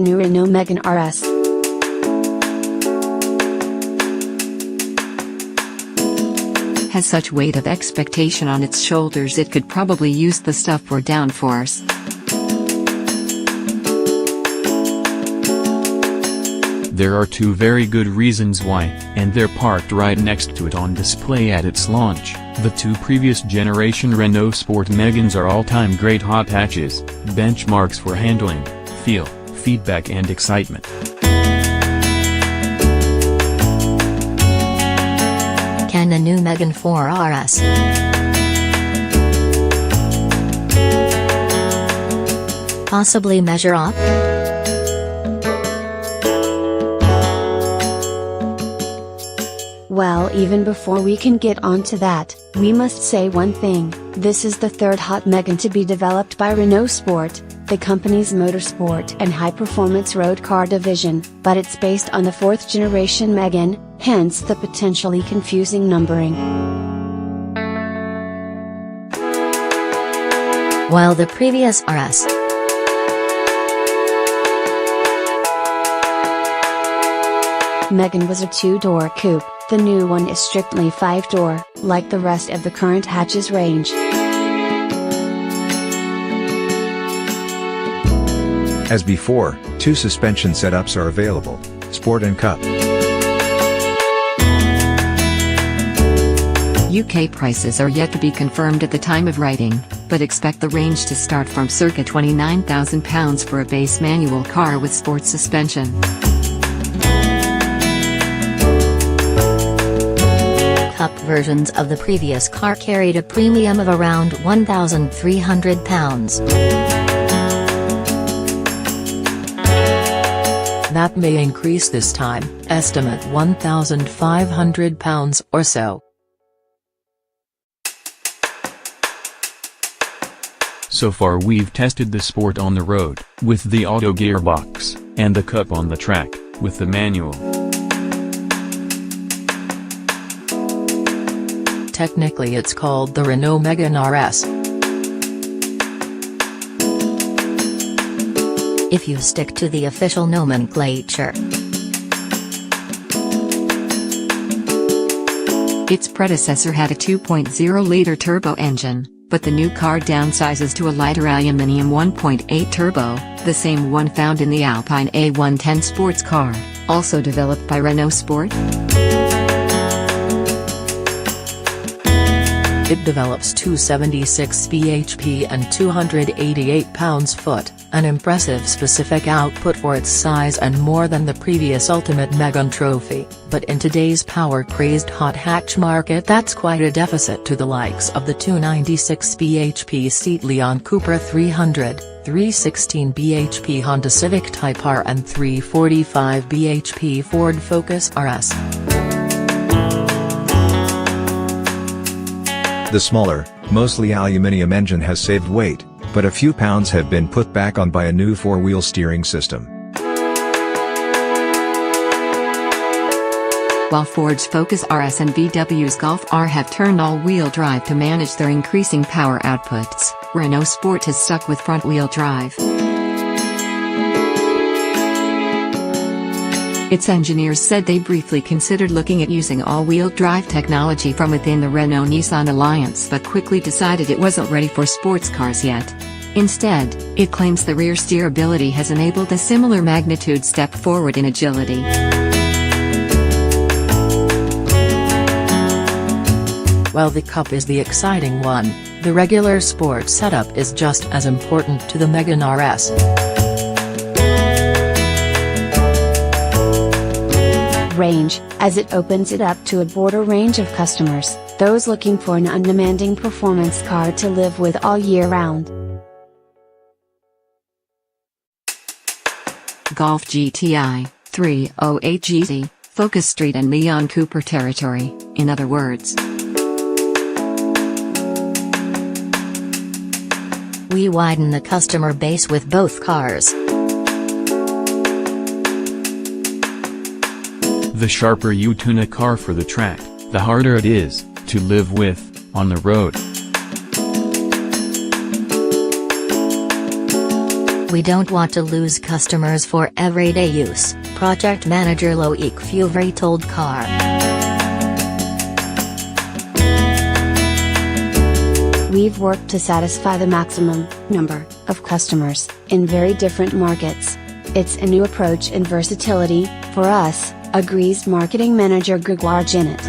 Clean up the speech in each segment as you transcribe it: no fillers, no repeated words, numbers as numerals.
new Renault Megane R.S. Has such weight of expectation on its shoulders it could probably use the stuff for downforce. There are two very good reasons why, and they're parked right next to it on display at its launch. The two previous generation Renault Sport Meganes are all-time great hot hatches, benchmarks for handling, feel, feedback and excitement. Can the new Megane 4 RS possibly measure up? Well, even before we can get onto that, we must say one thing: this is the third hot Megane to be developed by Renault Sport, the company's motorsport and high-performance road car division, but it's based on the fourth generation Megane, hence the potentially confusing numbering. While the previous RS Megane was a two-door coupe, the new one is strictly five-door, like the rest of the current hatches range. As before, two suspension setups are available, Sport and Cup. UK prices are yet to be confirmed at the time of writing, but expect the range to start from circa £29,000 for a base manual car with sport suspension. Cup versions of the previous car carried a premium of around £1,300. That may increase this time, estimate £1,500 or so. So far we've tested the Sport on the road, with the auto gearbox, and the Cup on the track, with the manual. Technically it's called the Renault Megane R.S. if you stick to the official nomenclature. Its predecessor had a 2.0-liter turbo engine, but the new car downsizes to a lighter aluminium 1.8 turbo, the same one found in the Alpine A110 sports car, also developed by Renault Sport. It develops 276 bhp and 288 pounds-foot, an impressive specific output for its size and more than the previous Ultimate Megane trophy, but in today's power-crazed hot hatch market that's quite a deficit to the likes of the 296 bhp Seat Leon Cooper 300, 316 bhp Honda Civic Type R and 345 bhp Ford Focus RS. The smaller, mostly aluminium engine has saved weight, but a few pounds have been put back on by a new four-wheel steering system. While Ford's Focus RS and VW's Golf R have turned all-wheel drive to manage their increasing power outputs, Renault Sport has stuck with front-wheel drive. Its engineers said they briefly considered looking at using all-wheel drive technology from within the Renault-Nissan alliance but quickly decided it wasn't ready for sports cars yet. Instead, it claims the rear steerability has enabled a similar magnitude step forward in agility. While the Cup is the exciting one, the regular sport setup is just as important to the Megane RS. Range, as it opens it up to a broader range of customers, those looking for an undemanding performance car to live with all year round. Golf GTI, 308 GZ, Focus Street and Leon Cooper territory, in other words. We widen the customer base with both cars. The sharper you tune a car for the track, the harder it is to live with on the road. We don't want to lose customers for everyday use, project manager Loic Fuvre told Car. We've worked to satisfy the maximum number of customers in very different markets. It's a new approach and versatility for us, agrees marketing manager Grégoire Genet.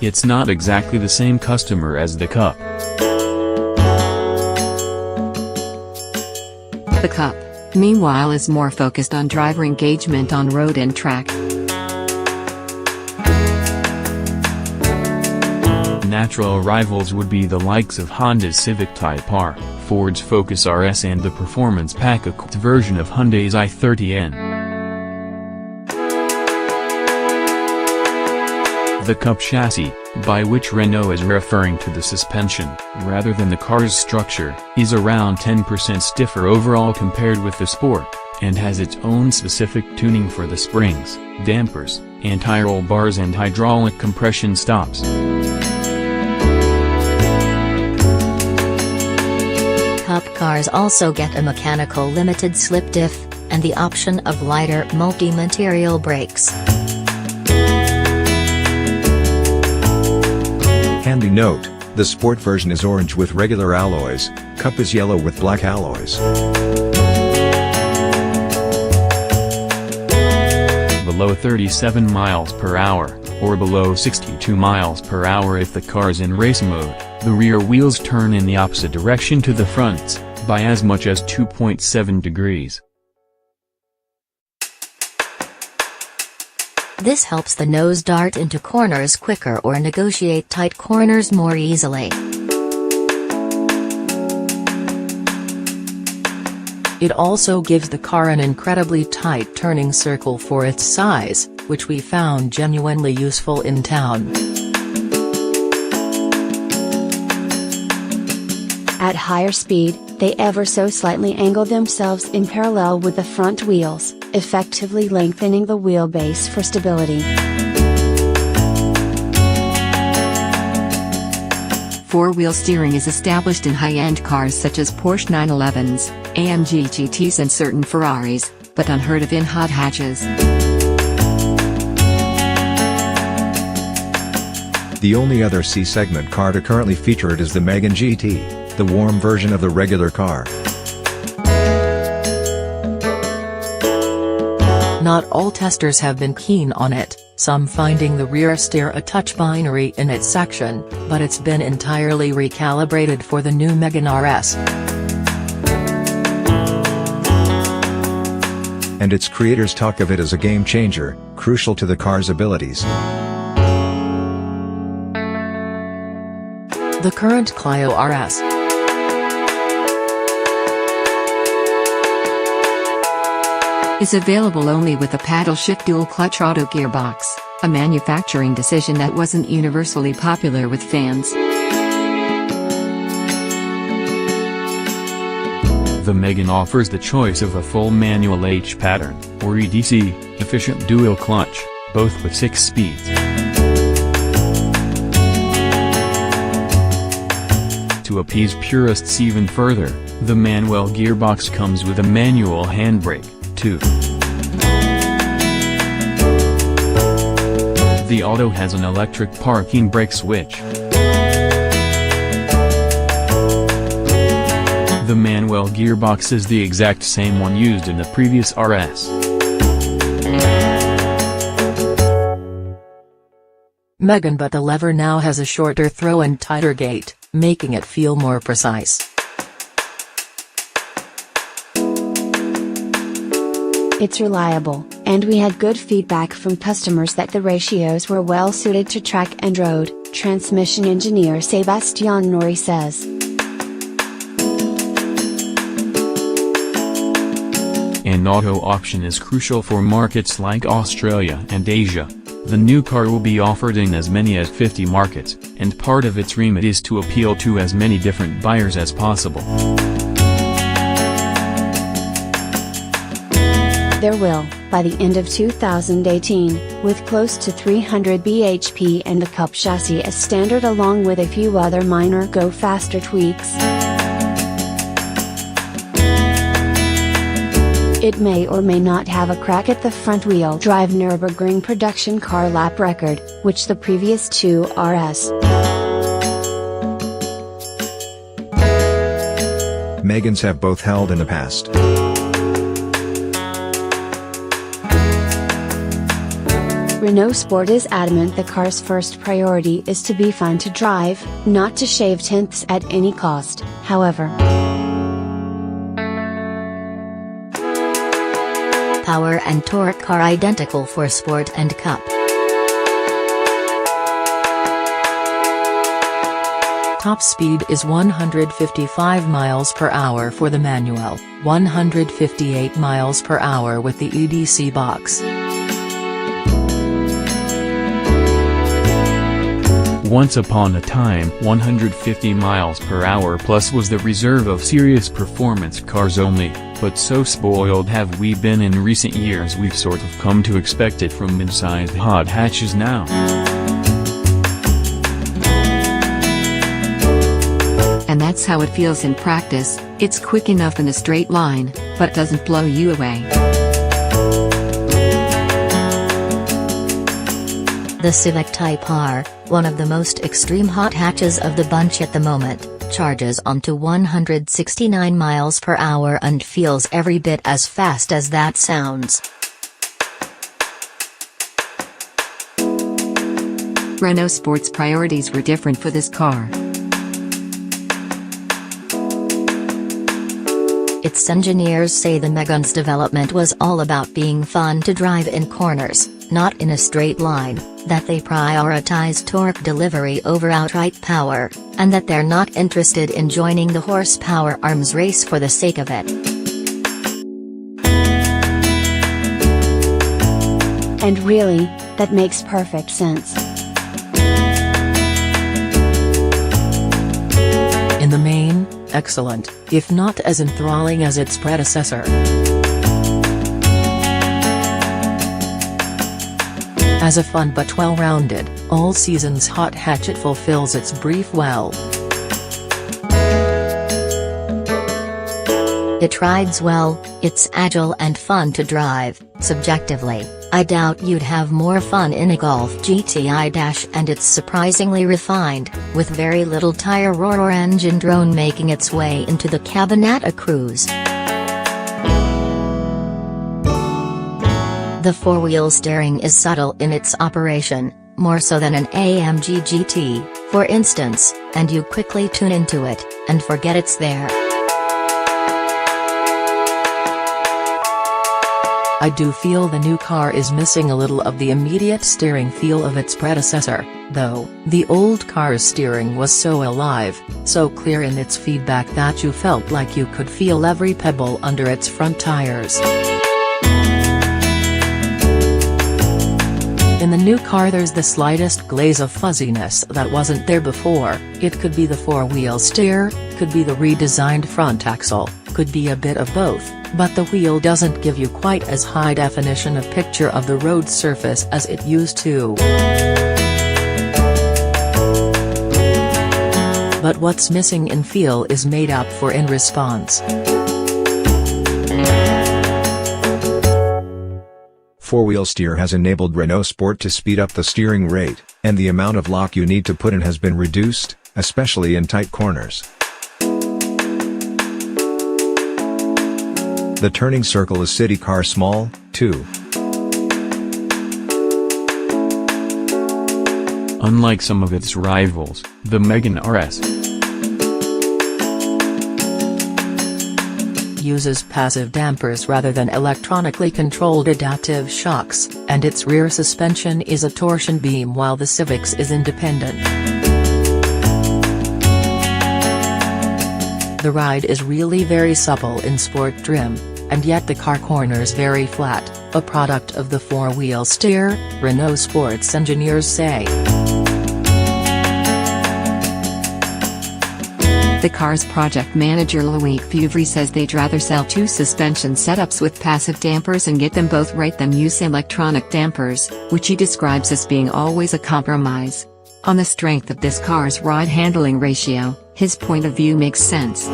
It's not exactly the same customer as the Cup. The Cup, meanwhile, is more focused on driver engagement on road and track. Natural rivals would be the likes of Honda's Civic Type R, Ford's Focus RS and the performance pack-equipped version of Hyundai's i30N. The Cup chassis, by which Renault is referring to the suspension, rather than the car's structure, is around 10% stiffer overall compared with the Sport, and has its own specific tuning for the springs, dampers, anti-roll bars and hydraulic compression stops. Cup cars also get a mechanical limited slip diff, and the option of lighter multi-material brakes. Handy note, the Sport version is orange with regular alloys, Cup is yellow with black alloys. Below 37 miles per hour, or below 62 miles per hour if the car's in race mode, the rear wheels turn in the opposite direction to the fronts, by as much as 2.7 degrees. This helps the nose dart into corners quicker or negotiate tight corners more easily. It also gives the car an incredibly tight turning circle for its size, which we found genuinely useful in town. At higher speed, they ever so slightly angle themselves in parallel with the front wheels, effectively lengthening the wheelbase for stability. Four-wheel steering is established in high-end cars such as Porsche 911s, AMG GTs and certain Ferraris, but unheard of in hot hatches. The only other C-segment car to currently feature it is the Megane GT, the warm version of the regular car. Not all testers have been keen on it, some finding the rear steer a touch binary in its section, but it's been entirely recalibrated for the new Megane R.S. And its creators talk of it as a game changer, crucial to the car's abilities. The current Clio R.S. is available only with a paddle-shift dual-clutch auto gearbox, a manufacturing decision that wasn't universally popular with fans. The Megane offers the choice of a full manual H-pattern, or EDC, efficient dual clutch, both with 6 speeds. To appease purists even further, the manual gearbox comes with a manual handbrake, too. The auto has an electric parking brake switch. The manual gearbox is the exact same one used in the previous RS. Megane, but the lever now has a shorter throw and tighter gate, making it feel more precise. It's reliable, and we had good feedback from customers that the ratios were well suited to track and road, transmission engineer Sébastien Nori says. An auto option is crucial for markets like Australia and Asia. The new car will be offered in as many as 50 markets, and part of its remit is to appeal to as many different buyers as possible. their will, by the end of 2018, with close to 300 bhp and the Cup chassis as standard along with a few other minor go-faster tweaks. It may or may not have a crack at the front-wheel drive Nürburgring production car lap record, which the previous two RS Meganes have both held in the past. Renault Sport is adamant the car's first priority is to be fun to drive, not to shave tenths at any cost, however. Power and torque are identical for Sport and Cup. Top speed is 155 miles per hour for the manual, 158 miles per hour with the EDC box. Once upon a time, 150 miles per hour plus was the reserve of serious performance cars only, but so spoiled have we been in recent years we've sort of come to expect it from mid-sized hot hatches now. And that's how it feels in practice. It's quick enough in a straight line, but doesn't blow you away. The Civic Type R, one of the most extreme hot hatches of the bunch at the moment, charges on to 169 miles per hour and feels every bit as fast as that sounds. Renault Sport's priorities were different for this car. Its engineers say the Megane's development was all about being fun to drive in corners, not in a straight line, that they prioritize torque delivery over outright power, and that they're not interested in joining the horsepower arms race for the sake of it. And really, that makes perfect sense. In the main, excellent, if not as enthralling as its predecessor. As a fun but well-rounded, all-seasons hot hatch it fulfills its brief well. It rides well, it's agile and fun to drive. Subjectively, I doubt you'd have more fun in a Golf GTI and it's surprisingly refined, with very little tire roar or engine drone making its way into the cabin at a cruise. The four-wheel steering is subtle in its operation, more so than an AMG GT, for instance, and you quickly tune into it, and forget it's there. I do feel the new car is missing a little of the immediate steering feel of its predecessor, though. The old car's steering was so alive, so clear in its feedback that you felt like you could feel every pebble under its front tires. In the new car there's the slightest glaze of fuzziness that wasn't there before. It could be the four-wheel steer, could be the redesigned front axle, could be a bit of both, but the wheel doesn't give you quite as high definition a picture of the road surface as it used to. But what's missing in feel is made up for in response. Four-wheel steer has enabled Renault Sport to speed up the steering rate, and the amount of lock you need to put in has been reduced, especially in tight corners. The turning circle is city car small, too. Unlike some of its rivals, the Megane R.S. uses passive dampers rather than electronically controlled adaptive shocks, and its rear suspension is a torsion beam while the Civic's is independent. The ride is really very supple in sport trim, and yet the car corners very flat, a product of the four-wheel steer, Renault Sport's engineers say. The car's project manager Loic Fuvry says they'd rather sell 2 suspension setups with passive dampers and get them both right than use electronic dampers, which he describes as being always a compromise. On the strength of this car's ride-handling ratio, his point of view makes sense.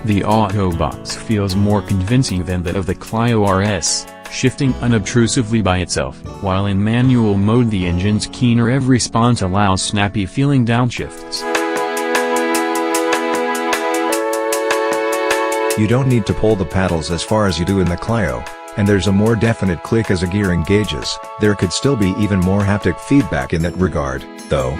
The Autobox feels more convincing than that of the Clio RS, shifting unobtrusively by itself, while in manual mode the engine's keen rev response allows snappy feeling downshifts. You don't need to pull the paddles as far as you do in the Clio, and there's a more definite click as a gear engages. There could still be even more haptic feedback in that regard, though.